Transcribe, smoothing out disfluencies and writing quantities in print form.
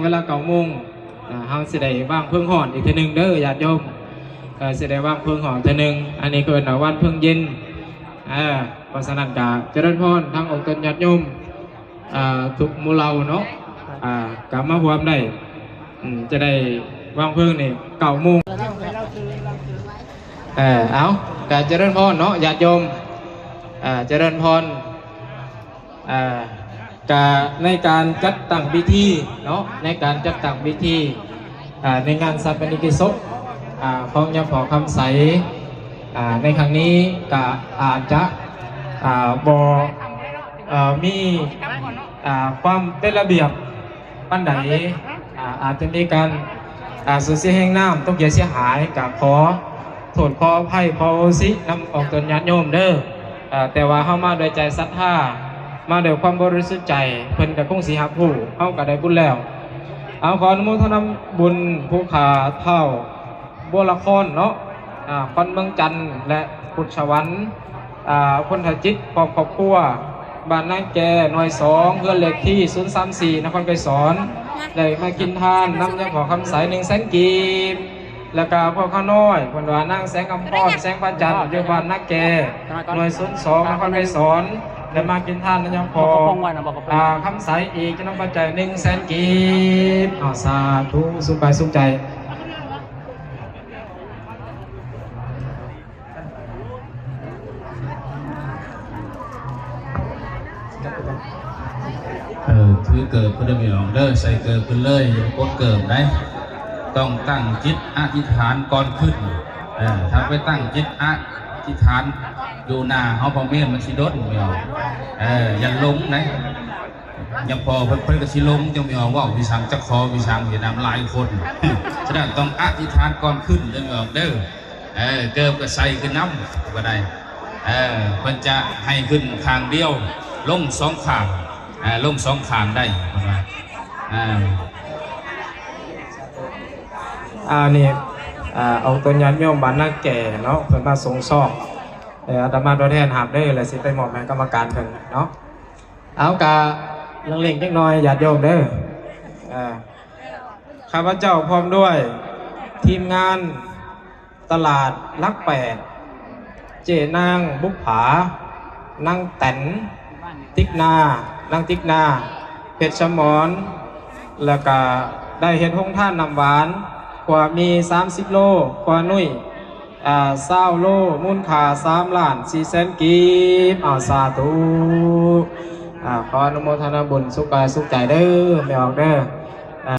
เวลา9 โมงเฮาสิได้วางเพิ่งห่อนอีกทีหนึ่งเด้อญาติโยมสิได้วางเพิ่งห่อนทีหนึ่งอันนี้คือวันเพิ่งเย็นเพราะฉะนั้นก็เจริญพรทั้งองค์ตนญาติโยมทุกหมู่เหล่าเนาะกลับมาร่วมได้จะได้วางเพิ่งนี่9 โมงเอาการเจริญพรเนาะญาติโยมเจริญพรในการจัดตั้งพิธีเนาะในการจัดตั้งพิธีในงานสัปปนิกิศพของยมพอคำใสในครั้งนี้ก็อาจจะมีความเป็นระเบียบปันใดอาจจะมีการสูญเสียแห่งน้ำต้องเสียหายกับขอโทษขออภัยขอโอสินำออกตนญาติโยมเด้อแต่ว่าเข้ามาโดยใจศรัทธามาโดยความบริสุทธิ์ใจเพิ่นกับคงสีหักผู้เข้ากับได้บุญแล้วเอาขออนุโมทนาบุญผู้ขาเท่าบัวละครเนาะคนเมืองจันทร์และพุทธสวรรค์พลทจิตพร้อมครอบครัวบ้านนางแกหน่วย2เพื่อนเลขที่034นครไกรสอนได้มากินทานน้ำยาขอคำใส100,000 กีบแล้วก็พ่อข้าน้อยคนว่านั่งแสงอำพรแสงพระจันทร์อยู่บ้านนางแกหน่วย02นครไกรสอนได้มากินทานน้ำยาขอคำใสอีกจะนำปัจจัย100,000 กีบสาธุสุขกายสุขใจถือเกิดเพื่อไม่ออกเด้อใส่เกิดขึ้นเลยกดเกิดได้ต้องตั้งจิตอธิษฐานก่อนขึ้นถ้าไปตั้งจิตอธิษฐานอยู่หน้าเอาพอเมียนมันสิดดไม่ออกยันลงนะยังพอเพิ่นก็สิลงจังไม่ออกว่าวิสังจักคอวิสังเวียดนามหลายคนฉะนั้นต้องอธิษฐานก่อนขึ้นเด้อไม่ออกเด้อเกิดก็ใส่ขึ้นน้ำก็ได้เพิ่นจะให้ขึ้นข้างเดียวลง2 ข้างลง2 ข้างได้ประมาณนี่เอาตัวญาติโยมบ้านนาแก่เนาะเพิ่นมาส่งซองอาตมาตัวแทนหาบได้เลยสิไปมอบให้กรรมการเพิ่นเนาะเอากะเล็งๆจักหน่อยญาติโยมเด้อข้าพเจ้าพร้อมด้วยทีมงานตลาดลัก8เจนางบุกผานางแตนติ๊กนานางติ๊กนาเพชรสมรแล้วก็ได้เห็นห้องท่านนำหวานกว่ามี30 โลกว่านุ่ย20 โลมูลค่า3,400,000 กีบสาธุขออนุโมทนาบุญสุขกายสุขใจเด้อไม่ออกเด้อ